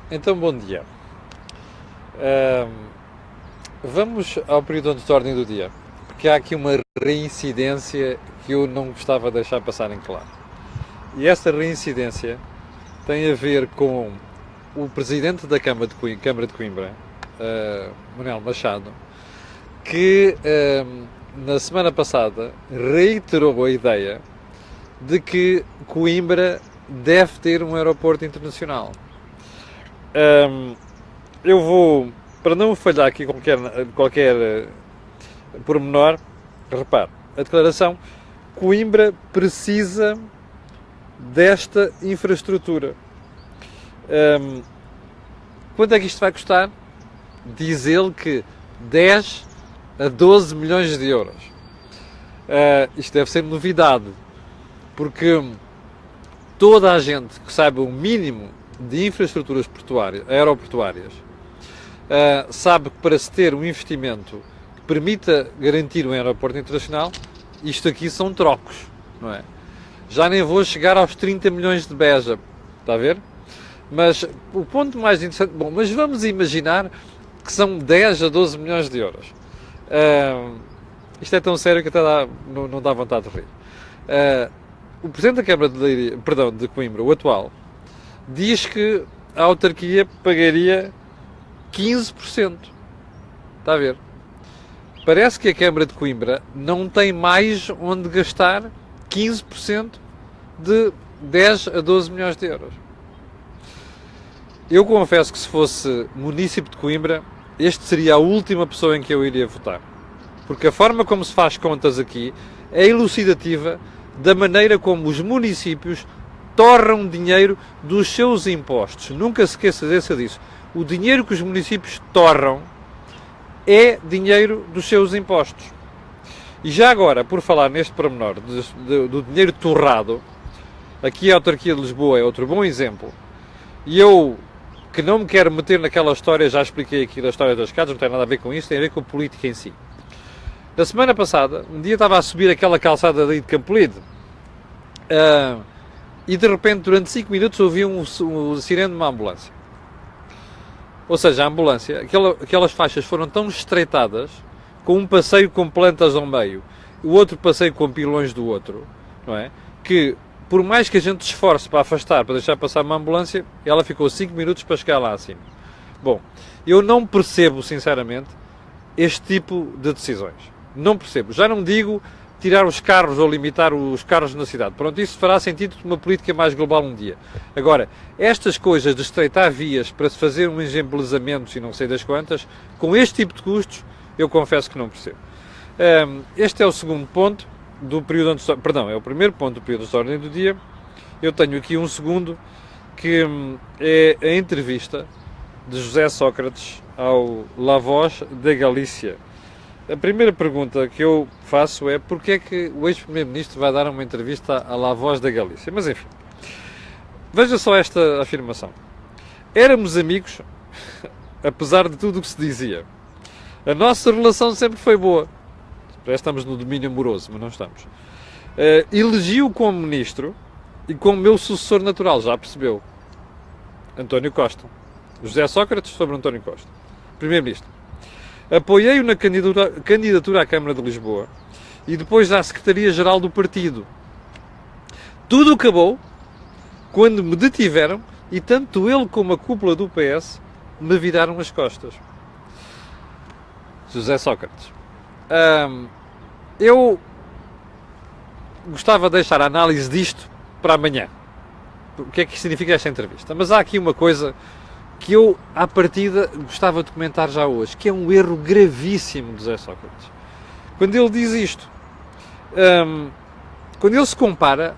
Então, bom dia. Ahm, Vamos ao período de ordem do dia, porque há aqui uma reincidência que eu não gostava de deixar passar em claro. E essa reincidência tem a ver com o presidente da Câmara de Coimbra, Manuel Machado, que na semana passada reiterou a ideia de que Coimbra deve ter um aeroporto internacional. Eu vou, para não falhar aqui qualquer pormenor, repare, a declaração: Coimbra precisa desta infraestrutura. Quanto é que isto vai custar? Diz ele que 10 a 12 milhões de euros. Isto deve ser novidade, porque toda a gente que saiba o mínimo de infraestruturas aeroportuárias sabe que para se ter um investimento que permita garantir um aeroporto internacional, isto aqui são trocos, não é? Já nem vou chegar aos 30 milhões de Beja, está a ver? Mas o ponto mais interessante, bom, mas vamos imaginar que são 10 a 12 milhões de euros. Isto é tão sério que até não dá vontade de rir. O Presidente da Câmara de Coimbra, o atual, diz que a autarquia pagaria 15%. Está a ver? Parece que a Câmara de Coimbra não tem mais onde gastar 15% de 10 a 12 milhões de euros. Eu confesso que se fosse município de Coimbra, este seria a última pessoa em que eu iria votar. Porque a forma como se faz contas aqui é elucidativa da maneira como os municípios torram dinheiro dos seus impostos. Nunca se esqueça disso. O dinheiro que os municípios torram é dinheiro dos seus impostos. E já agora, por falar neste pormenor do dinheiro torrado, aqui a autarquia de Lisboa é outro bom exemplo. E eu, que não me quero meter naquela história, já expliquei aqui da história das casas, não tem nada a ver com isso, tem a ver com a política em si. Na semana passada, um dia estava a subir aquela calçada ali de Campolide, e de repente, durante 5 minutos, ouvi um sirene de uma ambulância. Ou seja, a ambulância, aquelas faixas foram tão estreitadas, com um passeio com plantas ao meio, o outro passeio com pilões do outro, não é? Que, por mais que a gente se esforce para afastar, para deixar passar uma ambulância, ela ficou 5 minutos para chegar lá acima. Bom, eu não percebo, sinceramente, este tipo de decisões. Não percebo. Já não digo tirar os carros ou limitar os carros na cidade. Pronto, isso fará sentido uma política mais global um dia. Agora, estas coisas de estreitar vias para se fazer um embelezamento e não sei das quantas, com este tipo de custos, eu confesso que não percebo. Este é o segundo ponto do período de... Perdão, é o primeiro ponto do período de ordem do dia. Eu tenho aqui um segundo, que é a entrevista de José Sócrates ao La Voz da Galícia. A primeira pergunta que eu faço é: porque é que o ex-primeiro-ministro vai dar uma entrevista à La Voz da Galícia? Mas enfim, veja só esta afirmação. Éramos amigos, apesar de tudo o que se dizia. A nossa relação sempre foi boa. Já estamos no domínio amoroso, mas não estamos. Elegi-o como ministro e como meu sucessor natural, já percebeu? António Costa. José Sócrates sobre António Costa. Primeiro-ministro. Apoiei-o na candidatura à Câmara de Lisboa e depois à Secretaria-Geral do Partido. Tudo acabou quando me detiveram e tanto ele como a cúpula do PS me viraram as costas. José Sócrates. Eu gostava de deixar a análise disto para amanhã. O que é que significa esta entrevista? Mas há aqui uma coisa que eu, à partida, gostava de comentar já hoje, que é um erro gravíssimo de José Sócrates. Quando ele diz isto, quando ele se compara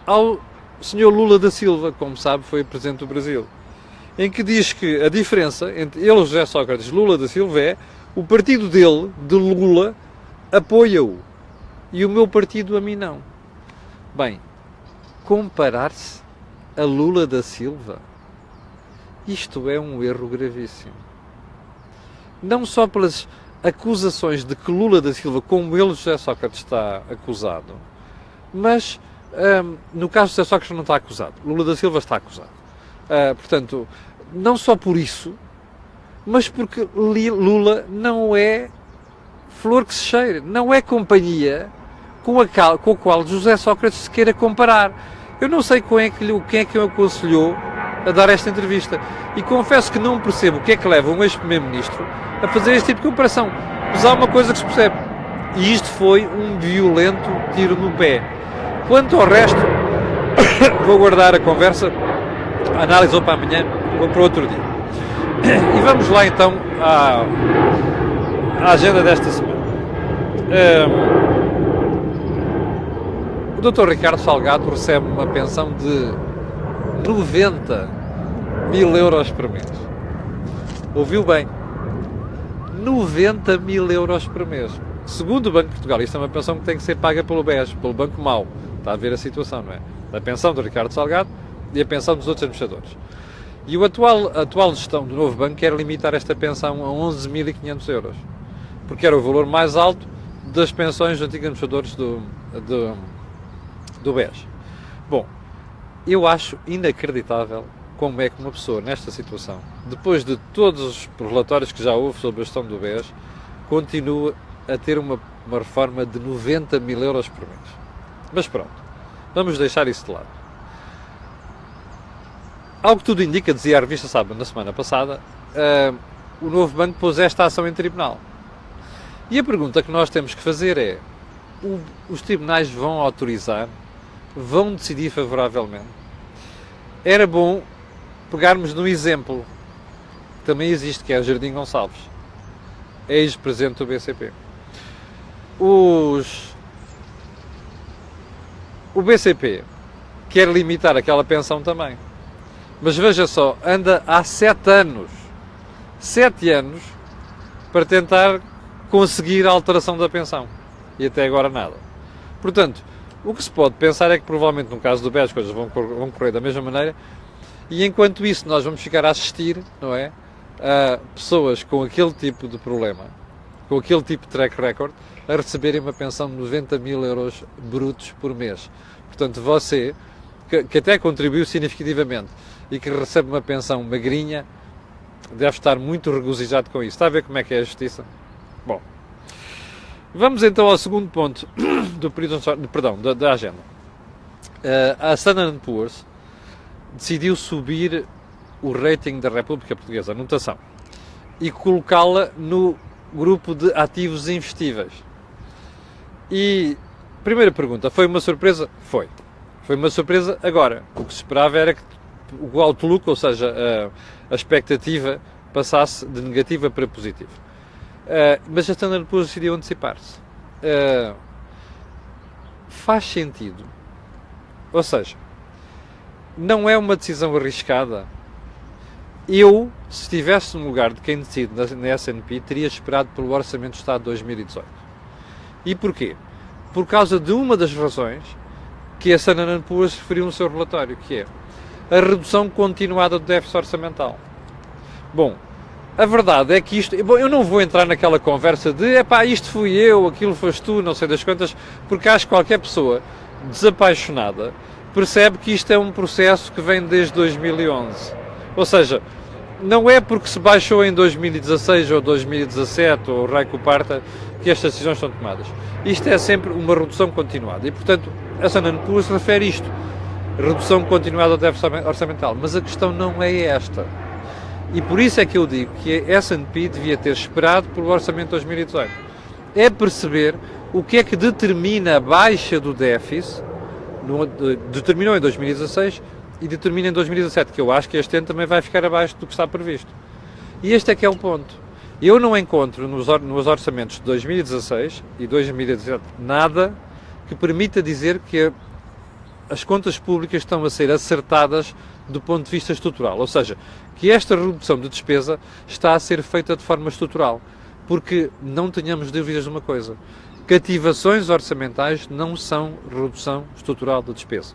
ao Sr. Lula da Silva, como sabe, foi Presidente do Brasil, em que diz que a diferença entre ele, José Sócrates, e Lula da Silva é: o partido dele, de Lula, apoia-o, e o meu partido a mim não. Bem, comparar-se a Lula da Silva, isto é um erro gravíssimo. Não só pelas acusações de que Lula da Silva, como ele, José Sócrates, está acusado, mas no caso de José Sócrates não está acusado. Lula da Silva está acusado. Portanto, não só por isso, mas porque Lula não é flor que se cheire, não é companhia com a qual José Sócrates se queira comparar. Eu não sei quem é que o aconselhou a dar esta entrevista. E confesso que não percebo o que é que leva um ex-primeiro-ministro a fazer este tipo de comparação. Mas há uma coisa que se percebe. E isto foi um violento tiro no pé. Quanto ao resto, vou guardar a conversa, a análise ou para amanhã ou para outro dia. E vamos lá então à agenda desta semana. O Dr. Ricardo Salgado recebe uma pensão de 90 mil euros por mês. Ouviu bem? 90 mil euros por mês. Segundo o Banco de Portugal, isto é uma pensão que tem que ser paga pelo BES, pelo Banco Mau. Está a ver a situação, não é? A pensão do Ricardo Salgado e a pensão dos outros administradores. E a atual gestão do novo banco quer limitar esta pensão a 11.500 euros. Porque era o valor mais alto das pensões dos antigos administradores do BES. Bom, eu acho inacreditável como é que uma pessoa nesta situação, depois de todos os relatórios que já houve sobre a gestão do BES, continua a ter uma reforma de 90 mil euros por mês. Mas pronto, vamos deixar isso de lado. Ao que tudo indica, dizia a revista Sábado na semana passada, o novo banco pôs esta ação em tribunal. E a pergunta que nós temos que fazer é, os tribunais vão autorizar, vão decidir favoravelmente? Era bom pegarmos no exemplo que também existe, que é o Jardim Gonçalves, ex-presidente do BCP. O BCP quer limitar aquela pensão também. Mas veja só, anda há 7 anos para tentar conseguir a alteração da pensão. E até agora nada. Portanto, o que se pode pensar é que provavelmente no caso do BES as coisas vão correr da mesma maneira, e enquanto isso nós vamos ficar a assistir, não é, a pessoas com aquele tipo de problema, com aquele tipo de track record, a receberem uma pensão de 90 mil euros brutos por mês. Portanto, você, que até contribuiu significativamente e que recebe uma pensão magrinha, deve estar muito regozijado com isso. Está a ver como é que é a justiça? Bom, vamos então ao segundo ponto da agenda. A Standard & Poor's decidiu subir o rating da República Portuguesa, a notação, e colocá-la no grupo de ativos investíveis. E, primeira pergunta, foi uma surpresa? Foi. Foi uma surpresa agora. O que se esperava era que o outlook, ou seja, a expectativa, passasse de negativa para positiva. Mas a Standard & Poor's decidiu antecipar-se. Faz sentido. Ou seja, não é uma decisão arriscada. Eu, se estivesse no lugar de quem decide na S&P, teria esperado pelo Orçamento de Estado de 2018. E porquê? Por causa de uma das razões que a Standard & Poor's referiu no seu relatório, que é a redução continuada do déficit orçamental. Bom, a verdade é que isto... Bom, eu não vou entrar naquela conversa de isto fui eu, aquilo foste tu, não sei das quantas, porque acho que qualquer pessoa desapaixonada percebe que isto é um processo que vem desde 2011. Ou seja, não é porque se baixou em 2016 ou 2017 ou o raio que o parta que estas decisões são tomadas. Isto é sempre uma redução continuada e, portanto, a Standard & Poor's refere isto. Redução continuada do déficit orçamental. Mas a questão não é esta. E por isso é que eu digo que a S&P devia ter esperado pelo Orçamento de 2018. É perceber o que é que determina a baixa do déficit, determinou em 2016 e determina em 2017, que eu acho que este ano também vai ficar abaixo do que está previsto. E este é que é o ponto. Eu não encontro nos orçamentos de 2016 e 2017 nada que permita dizer que as contas públicas estão a ser acertadas do ponto de vista estrutural, ou seja, que esta redução de despesa está a ser feita de forma estrutural, porque não tenhamos dúvidas de uma coisa, cativações orçamentais não são redução estrutural de despesa.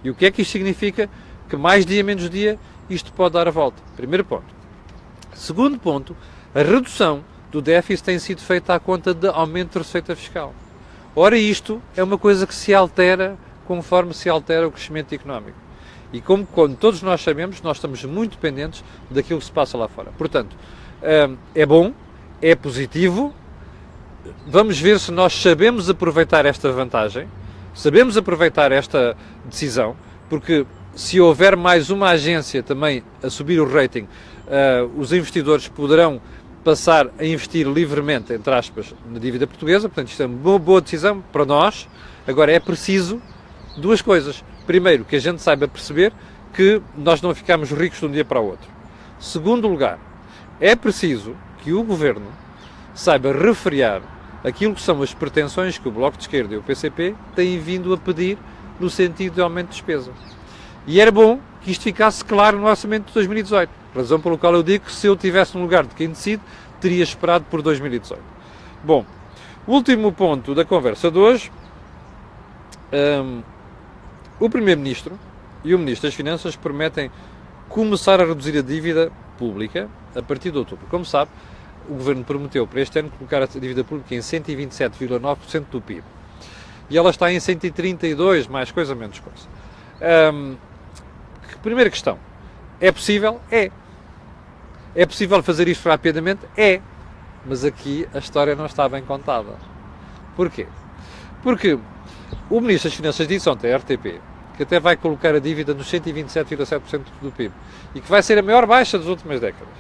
E o que é que isto significa? Que mais dia menos dia isto pode dar a volta. Primeiro ponto. Segundo ponto, a redução do déficit tem sido feita à conta de aumento de receita fiscal. Ora, isto é uma coisa que se altera conforme se altera o crescimento económico. E como todos nós sabemos, nós estamos muito dependentes daquilo que se passa lá fora. Portanto, é bom, é positivo, vamos ver se nós sabemos aproveitar esta vantagem, sabemos aproveitar esta decisão, porque se houver mais uma agência também a subir o rating, os investidores poderão passar a investir livremente, entre aspas, na dívida portuguesa. Portanto, isto é uma boa decisão para nós. Agora, é preciso duas coisas. Primeiro, que a gente saiba perceber que nós não ficamos ricos de um dia para o outro. Segundo lugar, é preciso que o Governo saiba refriar aquilo que são as pretensões que o Bloco de Esquerda e o PCP têm vindo a pedir no sentido de aumento de despesa. E era bom que isto ficasse claro no orçamento de 2018. Razão pela qual eu digo que se eu estivesse no lugar de quem decide, teria esperado por 2018. Bom, último ponto da conversa de hoje. O Primeiro-Ministro e o Ministro das Finanças prometem começar a reduzir a dívida pública a partir de outubro. Como sabe, o Governo prometeu para este ano colocar a dívida pública em 127,9% do PIB. E ela está em 132, mais coisa, menos coisa. Primeira questão. É possível? É. É possível fazer isto rapidamente? É. Mas aqui a história não está bem contada. Porquê? Porque o Ministro das Finanças disse ontem à RTP que até vai colocar a dívida nos 127,7% do PIB e que vai ser a maior baixa das últimas décadas.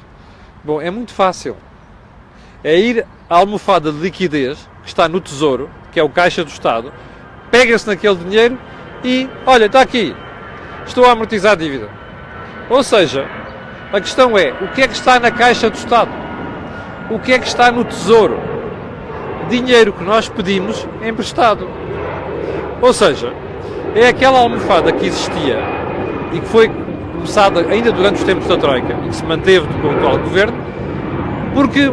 Bom, é muito fácil. É ir à almofada de liquidez que está no Tesouro, que é o Caixa do Estado, pega-se naquele dinheiro e, olha, está aqui, estou a amortizar a dívida. Ou seja, a questão é, o que é que está na Caixa do Estado? O que é que está no Tesouro? Dinheiro que nós pedimos emprestado. Ou seja, é aquela almofada que existia e que foi começada ainda durante os tempos da Troika e que se manteve com o atual Governo, porque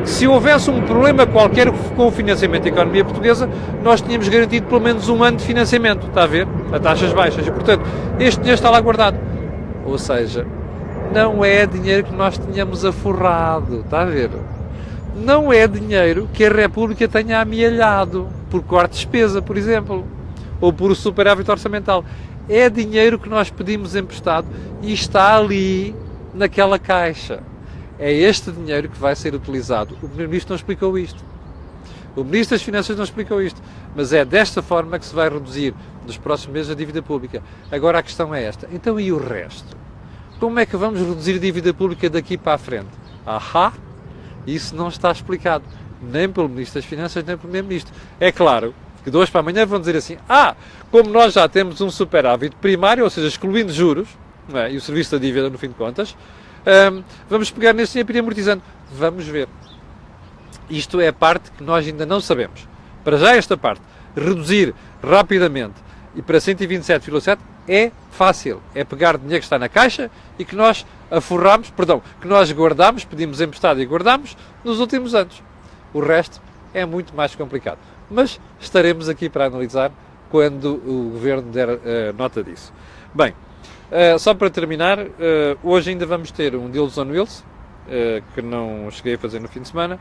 se houvesse um problema qualquer com o financiamento da economia portuguesa, nós tínhamos garantido pelo menos um ano de financiamento, está a ver? A taxas baixas. E, portanto, este dinheiro está lá guardado. Ou seja, não é dinheiro que nós tínhamos aforrado, está a ver? Não é dinheiro que a República tenha amealhado por corte de despesa, por exemplo, ou por superávit orçamental. É dinheiro que nós pedimos emprestado e está ali naquela caixa. É este dinheiro que vai ser utilizado. O Primeiro-Ministro não explicou isto. O Ministro das Finanças não explicou isto. Mas é desta forma que se vai reduzir nos próximos meses a dívida pública. Agora a questão é esta. Então e o resto? Como é que vamos reduzir a dívida pública daqui para a frente? Isso não está explicado. Nem pelo Ministro das Finanças, nem pelo Primeiro-Ministro. É claro que de hoje para amanhã vão dizer assim, como nós já temos um superávit primário, ou seja, excluindo juros, não é? E o serviço da dívida no fim de contas, vamos pegar nesse dinheiro e ir amortizando. Vamos ver. Isto é a parte que nós ainda não sabemos. Para já esta parte, reduzir rapidamente e para 127,7 é fácil. É pegar dinheiro que está na caixa e que nós aforramos, que nós guardamos, pedimos emprestado e guardamos nos últimos anos. O resto é muito mais complicado. Mas estaremos aqui para analisar quando o Governo der nota disso. Bem, só para terminar, hoje ainda vamos ter um Deals on Wheels, que não cheguei a fazer no fim de semana,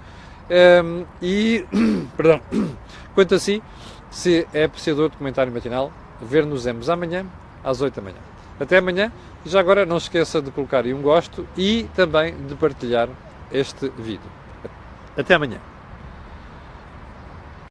quanto a si, se é apreciador de comentário matinal, ver-nos-emos amanhã às 8 da manhã. Até amanhã, e já agora não se esqueça de colocar aí um gosto e também de partilhar este vídeo. Até amanhã.